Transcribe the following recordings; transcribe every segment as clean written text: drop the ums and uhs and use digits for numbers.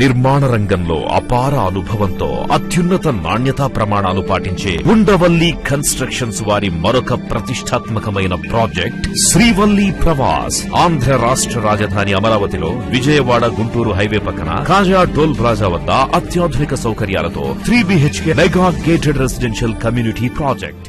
నిర్మాణ రంగంలో అపార అనుభవంతో అత్యున్నత నాణ్యతా ప్రమాణాలు పాటించే ఉండవల్లి కన్స్ట్రక్షన్స్ వారి మరొక ప్రతిష్టాత్మకమైన ప్రాజెక్ట్ శ్రీవల్లి ప్రవాస్. ఆంధ్ర రాష్ట్ర రాజధాని అమరావతిలో విజయవాడ గుంటూరు హైవే పక్కన కాజా టోల్ ప్లాజా వద్ద అత్యాధునిక సౌకర్యాలతో 3 BHK mega gated residential community project.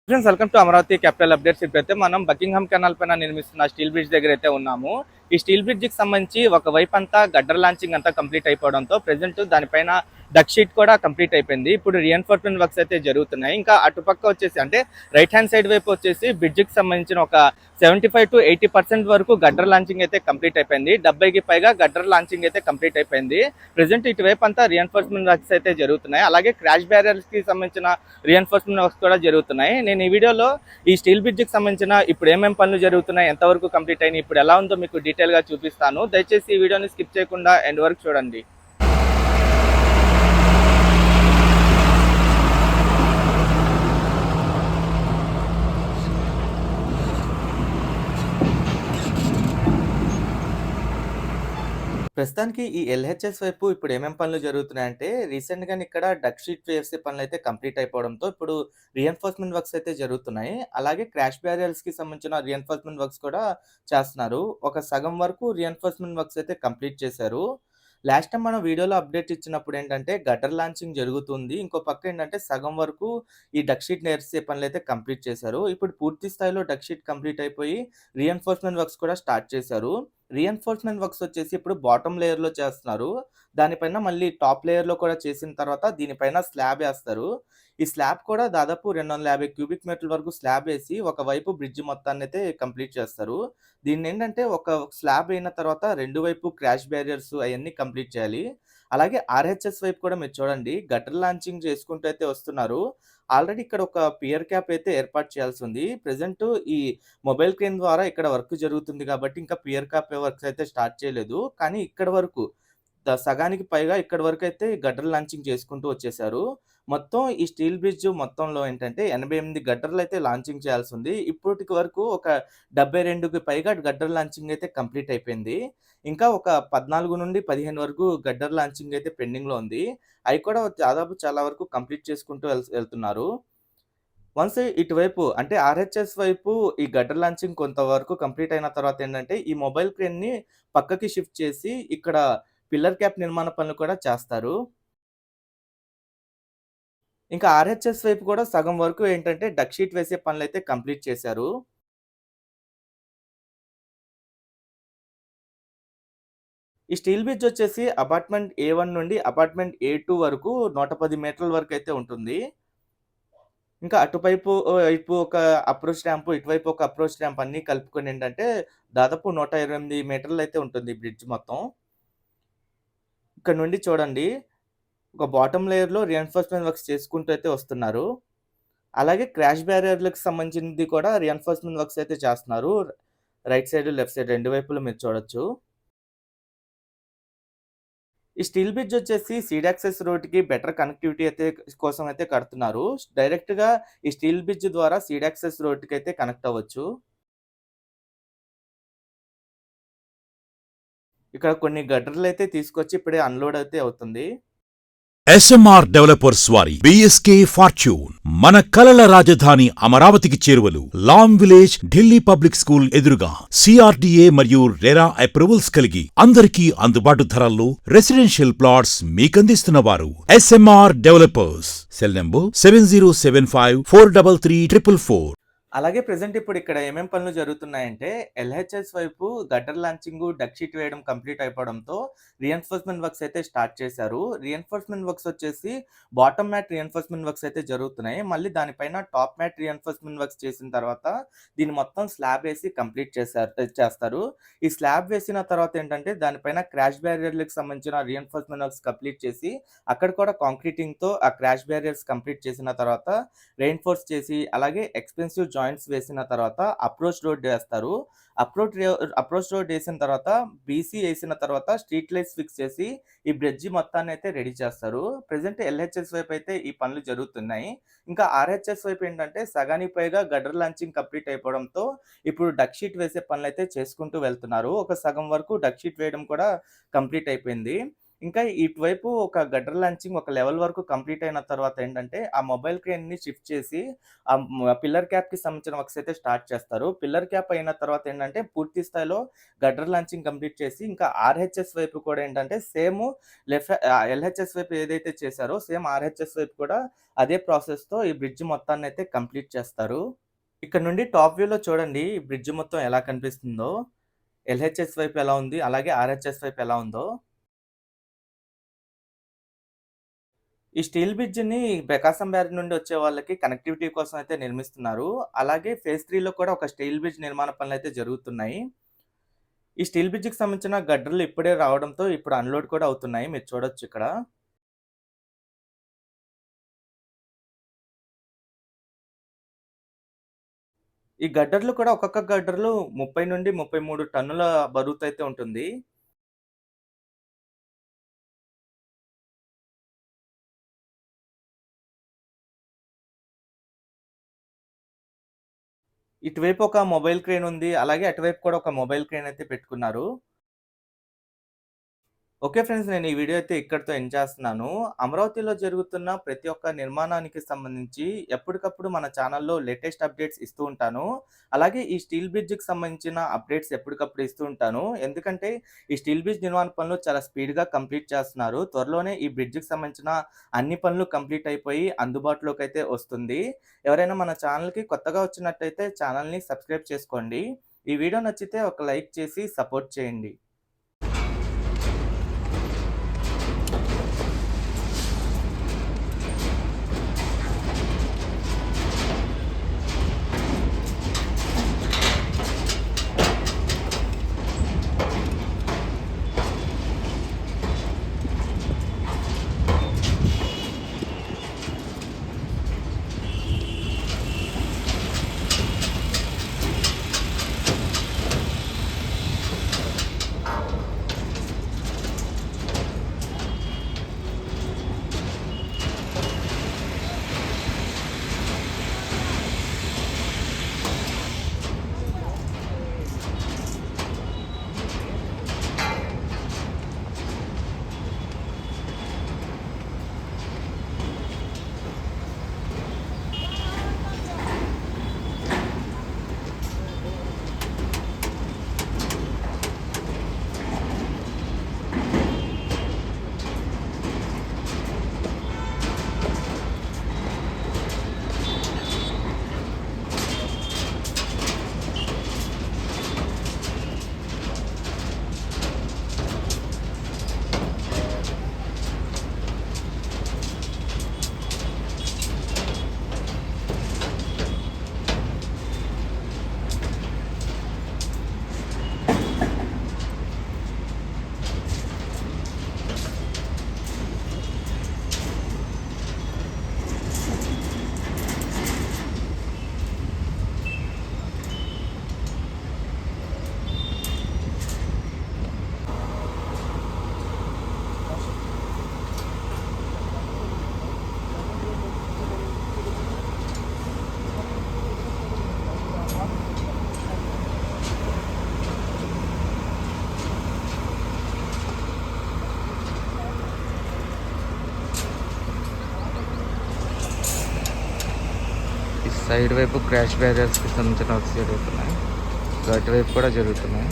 Friends, welcome to Amaravati capital updates. ఇప్పుడైతే మనం బకింగ్హామ్ కెనాల్ పైన నిర్మిస్తున్న స్టీల్ బ్రిడ్జ్ దగ్గర అయితే ఉన్నాము. ఈ స్టీల్ బ్రిడ్జ్ కి సంబంధించి ఒక వైపు అంతా గడ్డర్ లాంచింగ్ అంతా కంప్లీట్ అయిపోవడంతో ప్రెసెంట్ దానిపైన డక్ షీట్ కూడా కంప్లీట్ అయిపోయింది. ఇప్పుడు రీఎన్ఫోర్స్మెంట్ వర్క్స్ అయితే జరుగుతున్నాయి. ఇంకా అటుపక్క వచ్చేసి అంటే రైట్ హ్యాండ్ సైడ్ వైపు వచ్చేసి బ్రిడ్జ్ కి సంబంధించిన ఒక 75 to 80% వరకు గడ్డర్ లాంచింగ్ అయితే కంప్లీట్ అయిపోయింది. 70కి పైగా గడ్డర్ లాంచింగ్ అయితే కంప్లీట్ అయిపోయింది. ప్రెసెంట్ ఇటువైపు అంతా రీఎన్ఫోర్స్మెంట్ వర్క్స్ అయితే జరుగుతున్నాయి. అలాగే క్రాష్ బ్యారియర్స్ కి సంబంధించిన రీఎన్ఫోర్స్మెంట్ వర్క్స్ కూడా జరుగుతున్నాయి. నేను ఈ వీడియోలో ఈ స్టీల్ బ్రిడ్జ్ కి సంబంధించిన ఇప్పుడు ఏమేమి పనులు జరుగుతున్నాయి, ఎంతవరకు కంప్లీట్ అయినాయి, ఇప్పుడు ఎలా ఉందో మీకు డీటెయిల్ గా చూపిస్తాను. దయచేసి ఈ వీడియోని స్కిప్ చేయకుండా ఎండ్ వరకు చూడండి. ప్రస్తుతానికి ఈ ఎల్హెచ్ఎస్ వైపు ఇప్పుడు ఏమేం పనులు జరుగుతున్నాయంటే రీసెంట్ గా ఇక్కడ డక్ షీట్ వేసే పనులు అయితే కంప్లీట్ అయిపోవడంతో ఇప్పుడు రీఎన్ఫోర్స్మెంట్ వర్క్స్ అయితే జరుగుతున్నాయి. అలాగే క్రాష్ బ్యారియర్స్ కి సంబంధించిన రీఎన్ఫోర్స్మెంట్ వర్క్స్ కూడా చేస్తున్నారు. ఒక సగం వరకు రీఎన్ఫోర్స్మెంట్ వర్క్స్ అయితే కంప్లీట్ చేశారు. లాస్ట్ టైం మనం వీడియోలో అప్డేట్ ఇచ్చినప్పుడు ఏంటంటే గటర్ లాంచింగ్ జరుగుతుంది, ఇంకో పక్క ఏంటంటే సగం వరకు ఈ డక్ షీట్ నేర్చే పనులు అయితే కంప్లీట్ చేశారు. ఇప్పుడు పూర్తి స్థాయిలో డక్ షీట్ కంప్లీట్ అయిపోయి రీఎన్ఫోర్స్మెంట్ వర్క్స్ కూడా స్టార్ట్ చేశారు. రీఎన్ఫోర్స్మెంట్ వర్క్స్ వచ్చేసి ఇప్పుడు బాటమ్ లేయర్ లో చేస్తున్నారు. దానిపైన మళ్ళీ టాప్ లేయర్ లో కూడా చేసిన తర్వాత దీనిపైన స్లాబ్ వేస్తారు. ఈ స్లాబ్ కూడా దాదాపు 250 క్యూబిక్ మీటర్ల వరకు స్లాబ్ వేసి ఒకవైపు బ్రిడ్జ్ మొత్తాన్ని అయితే కంప్లీట్ చేస్తారు. దీన్ని ఏంటంటే ఒక స్లాబ్ అయిన తర్వాత రెండు వైపు క్రాష్ బ్యారియర్స్ అవన్నీ కంప్లీట్ చేయాలి. అలాగే ఆర్హెచ్ఎస్ వైపు కూడా మీరు చూడండి, గటర్ లాంచింగ్ చేసుకుంటూ అయితే వస్తున్నారు. ఆల్రెడీ ఇక్కడ ఒక పియర్ క్యాప్ అయితే ఏర్పాటు చేయాల్సి ఉంది. ప్రెసెంట్ ఈ మొబైల్ క్రేన్ ద్వారా ఇక్కడ వర్క్ జరుగుతుంది కాబట్టి ఇంకా పియర్ క్యాప్ వర్క్స్ అయితే స్టార్ట్ చేయలేదు. కానీ ఇక్కడ వరకు సగానికి పైగా ఇక్కడ వరకు అయితే గడ్డర్ లాంచింగ్ చేసుకుంటూ వచ్చేసారు. మొత్తం ఈ స్టీల్ బ్రిడ్జ్ మొత్తంలో ఏంటంటే 88 గడ్డర్లు అయితే లాంచింగ్ చేయాల్సి ఉంది. ఇప్పటికి వరకు ఒక 72కి పైగా గడ్డర్ లాంచింగ్ అయితే కంప్లీట్ అయిపోయింది. ఇంకా ఒక 14 నుండి 15 వరకు గడ్డర్ లాంచింగ్ అయితే పెండింగ్ లో ఉంది. అవి కూడా దాదాపు చాలా వరకు కంప్లీట్ చేసుకుంటూ వెళ్తున్నారు. వన్స్ ఇటువైపు అంటే ఆర్హెచ్ఎస్ వైపు ఈ గడ్డర్ లాంచింగ్ కొంతవరకు కంప్లీట్ అయిన తర్వాత ఏంటంటే ఈ మొబైల్ క్రేన్ ని పక్కకి షిఫ్ట్ చేసి ఇక్కడ పిల్లర్ క్యాప్ నిర్మాణ పనులు కూడా చేస్తారు. ఇంకా ఆర్హెచ్ఎస్ వైపు కూడా సగం వరకు ఏంటంటే డక్ షీట్ వేసే పనులు అయితే కంప్లీట్ చేశారు. ఈ స్టీల్ బ్రిడ్జ్ వచ్చేసి అపార్ట్మెంట్ A1 నుండి అపార్ట్మెంట్ A2 వరకు 110 మీటర్ల వరకు అయితే ఉంటుంది. ఇంకా అటువైపు వైపు ఒక అప్రోచ్ ర్యాంప్, ఇటువైపు ఒక అప్రోచ్ ర్యాంప్ అన్ని కలుపుకొని ఏంటంటే దాదాపు 128 మీటర్లు అయితే ఉంటుంది బ్రిడ్జ్ మొత్తం. ఇక్కడ నుండి చూడండి, ఒక బాటమ్ లేయర్ లో రీఎన్ఫోర్స్మెంట్ వర్క్స్ చేసుకుంటూ అయితే వస్తున్నారు. అలాగే క్రాష్ బ్యారియర్లకు సంబంధించింది కూడా రీఎన్ఫోర్స్మెంట్ వర్క్స్ అయితే చేస్తున్నారు. రైట్ సైడ్ లెఫ్ట్ సైడ్ రెండు వైపులు మీరు చూడొచ్చు. ఈ స్టీల్ బ్రిడ్జ్ వచ్చేసి సీడ్ యాక్సెస్ రోడ్ కి బెటర్ కనెక్టివిటీ అయితే కోసం అయితే కడుతున్నారు. డైరెక్ట్ గా ఈ స్టీల్ బ్రిడ్జ్ ద్వారా సీడ్ యాక్సెస్ రోడ్ కి అయితే కనెక్ట్ అవ్వచ్చు. ఇక్కడ కొన్ని గడ్డర్లు అయితే తీసుకొచ్చి ఇప్పుడే అన్లోడ్ అయితే అవుతుంది. SMR డెవలపర్స్ వారి BSK ఫార్చ్యూన్ మన కలల రాజధాని అమరావతికి చేరువలు Lam village Delhi public school ఎదురుగా CRDA మరియు రెరా అప్రూవల్స్ కలిగి అందరికీ అందుబాటు ధరల్లో రెసిడెన్షియల్ ప్లాట్స్ మీకందిస్తున్న వారు SMR డెవలపర్స్. Cell number 7075433444. అలాగే ప్రెసెంట్ ఇప్పుడు ఇక్కడ ఏమేం పనులు జరుగుతున్నాయంటే ఎల్హెచ్ఎస్ వైపు గటర్ లాంచింగ్ డక్ షీట్ వేయడం కంప్లీట్ అయిపోవడంతో రీఎన్ఫోర్స్మెంట్ వర్క్స్ అయితే స్టార్ట్ చేశారు. రీఎన్ఫోర్స్మెంట్ వర్క్స్ వచ్చేసి బాటమ్ మ్యాట్ రీఎన్ఫోర్స్మెంట్ వర్క్స్ అయితే జరుగుతున్నాయి. మళ్ళీ దానిపైన టాప్ మ్యాట్ రీఎన్ఫోర్స్మెంట్ వర్క్స్ చేసిన తర్వాత దీన్ని మొత్తం స్లాబ్ వేసి కంప్లీట్ చేస్తారు. ఈ స్లాబ్ వేసిన తర్వాత ఏంటంటే దానిపైన క్రాష్ బ్యారియర్లకు సంబంధించిన రీఎన్ఫోర్స్మెంట్ వర్క్స్ కంప్లీట్ చేసి అక్కడ కూడా కాంక్రీటింగ్ తో ఆ క్రాష్ బ్యారియర్స్ కంప్లీట్ చేసిన తర్వాత రెయిన్ఫోర్స్ చేసి అలాగే ఎక్స్పెన్సివ్ జాయింట్స్ వేసిన తర్వాత అప్రోచ్ రోడ్ వేస్తారు. అప్రోచ్ అప్రోచ్ రోడ్ ఏసిన తర్వాత, బీసీ ఏసిన తర్వాత స్ట్రీట్ లైట్స్ ఫిక్స్ చేసి, ఈ బ్రిడ్జి మొత్తాన్నయితే రెడీ చేస్తారు. ప్రెజెంట్ ఎల్‌హెచ్‌ఎస్ వైపయితే ఈ పనులు జరుగుతున్నాయి. ఇంకా ఆర్‌హెచ్‌ఎస్ వైపు ఏంటంటే, సగానికి పైగా గటర్ లాంచింగ్ కంప్లీట్ అయిపోవడంతో, ఇప్పుడు డక్ షీట్ వేసే పనులైతే చేసుకుంటూ వెళ్తున్నారు. ఒక సగం వరకు డక్ షీట్ వేయడం కూడా కంప్లీట్ అయిపోయింది. ఇంకా ఇటువైపు ఒక గటర్ లాంచింగ్ ఒక లెవెల్ వరకు కంప్లీట్ అయిన తర్వాత ఏంటంటే, ఆ మొబైల్ క్రేన్‌ని షిఫ్ట్ చేసి, పిల్లర్ క్యాప్‌కి సంబంధించిన వర్క్స్ అయితే స్టార్ట్ చేస్తారు. పిల్లర్ క్యాప్ అయిన తర్వాత ఏంటంటే, పూర్తి స్థాయిలో గటర్ లాంచింగ్ కంప్లీట్ చేసి, ఇంకా ఆర్‌హెచ్‌ఎస్ వైపు కూడా ఏంటంటే, ఎల్‌హెచ్‌ఎస్ వైపు ఏదైతే చేశారో, సేమ్ ఆర్‌హెచ్‌ఎస్ వైపు కూడా అదే ప్రాసెస్‌తో ఈ బ్రిడ్జ్ మొత్తాన్నయితే కంప్లీట్ చేస్తారు. ఇక్కడ నుండి టాప్ వ్యూలో చూడండి, ఈ బ్రిడ్జ్ మొత్తం ఎలా కనిపిస్తుందో. ఎల్‌హెచ్‌ఎస్ వైపు ఎలా ఉంది, అలాగే ఆర్‌హెచ్‌ఎస్ వైపు ఎలా ఉందో. ఈ స్టీల్ బ్రిడ్జిని ప్రకాశం బ్యారేజ్ నుండి వచ్చే వాళ్ళకి కనెక్టివిటీ కోసం అయితే నిర్మిస్తున్నారు. అలాగే ఫేజ్ 3లో కూడా ఒక స్టీల్ బ్రిడ్జ్ నిర్మాణ పనులైతే జరుగుతున్నాయి. ఈ స్టీల్ బ్రిడ్జికి సంబంధించిన గడ్డర్లు ఇప్పుడే రావడంతో ఇప్పుడు అన్‌లోడ్ కూడా అవుతున్నాయి. మీరు చూడొచ్చు ఇక్కడ. ఈ గడ్డర్లు కూడా ఒక్కొక్క గడ్డర్లు 30-33 టన్నుల బరువుతో అయితే ఉంటుంది. ఇటువైపు ఒక మొబైల్ క్రేన్ ఉంది. అలాగే అటువైపు కూడా ఒక మొబైల్ క్రేన్ అయితే పెట్టుకున్నారు. Okay friends. నేను ఈ వీడియో అయితే ఇక్కడితో ఎండ్ చేస్తున్నాను. అమరావతిలో జరుగుతున్న ప్రతి ఒక్క నిర్మాణానికి సంబంధించి ఎప్పటికప్పుడు మన ఛానల్‌లో లేటెస్ట్ అప్డేట్స్ ఇస్తూ ఉంటాను. అలాగే ఈ స్టీల్ బ్రిడ్జ్‌కి సంబంధించిన అప్డేట్స్ ఎప్పటికప్పుడు ఇస్తూ ఉంటాను. ఎందుకంటే ఈ స్టీల్ బ్రిడ్జ్ నిర్మాణ పనులు చాలా స్పీడ్‌గా కంప్లీట్ చేస్తున్నారు. త్వరలోనే ఈ బ్రిడ్జ్‌కి సంబంధించిన అన్ని పనులు కంప్లీట్ అయిపోయి అందుబాటులోకైతే వస్తుంది. ఎవరైనా మన ఛానల్‌కి కొత్తగా వచ్చినట్టయితే ఛానల్‌ని సబ్స్క్రైబ్ చేసుకోండి. ఈ వీడియో నచ్చితే ఒక లైక్ చేసి సపోర్ట్ చేయండి. సైడ్ వైపు క్రాష్ బ్యారియర్స్కి సంబంధించిన వర్క్స్ జరుగుతున్నాయి. అటువైపు కూడా జరుగుతున్నాయి.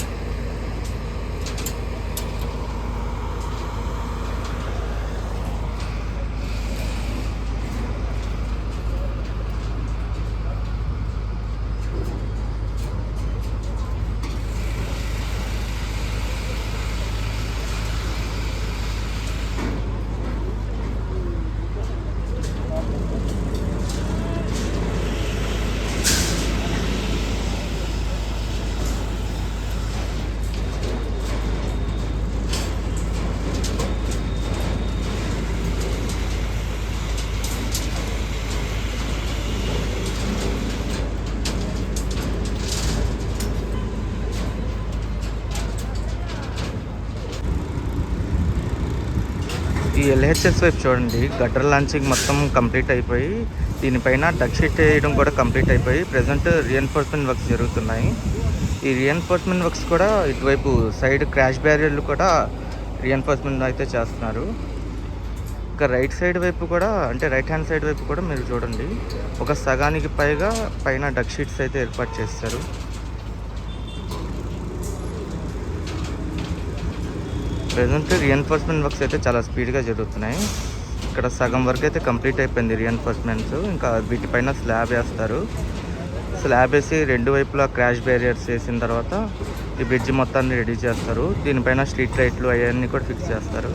ఈ ఎల్హెచ్ఎస్ వైపు చూడండి, గటర్ లాంచింగ్ మొత్తం కంప్లీట్ అయిపోయి దీనిపైన డక్ షీట్ వేయడం కూడా కంప్లీట్ అయిపోయి ప్రజెంట్ రీఎన్ఫోర్స్మెంట్ వర్క్స్ జరుగుతున్నాయి. ఈ రీఎన్ఫోర్స్మెంట్ వర్క్స్ కూడా ఇటువైపు సైడ్ క్రాష్ బ్యారియర్లు కూడా రీఎన్ఫోర్స్మెంట్ అయితే చేస్తున్నారు. ఇంకా రైట్ సైడ్ వైపు కూడా, అంటే రైట్ హ్యాండ్ సైడ్ వైపు కూడా మీరు చూడండి, ఒక సగానికి పైగా పైన డక్ షీట్స్ అయితే ఏర్పాటు చేస్తారు. ప్రజెంట్ రీఎన్ఫోర్స్మెంట్ వర్క్స్ అయితే చాలా స్పీడ్గా జరుగుతున్నాయి. ఇక్కడ సగం వరకు అయితే కంప్లీట్ అయిపోయింది రీఎన్ఫోర్స్మెంట్స్. ఇంకా వీటిపైన స్లాబ్ వేస్తారు. స్లాబ్ వేసి రెండు వైపులా క్రాష్ బ్యారియర్స్ వేసిన తర్వాత ఈ బ్రిడ్జ్ మొత్తాన్ని రెడీ చేస్తారు. దీనిపైన స్ట్రీట్ లైట్లు అవన్నీ కూడా ఫిక్స్ చేస్తారు.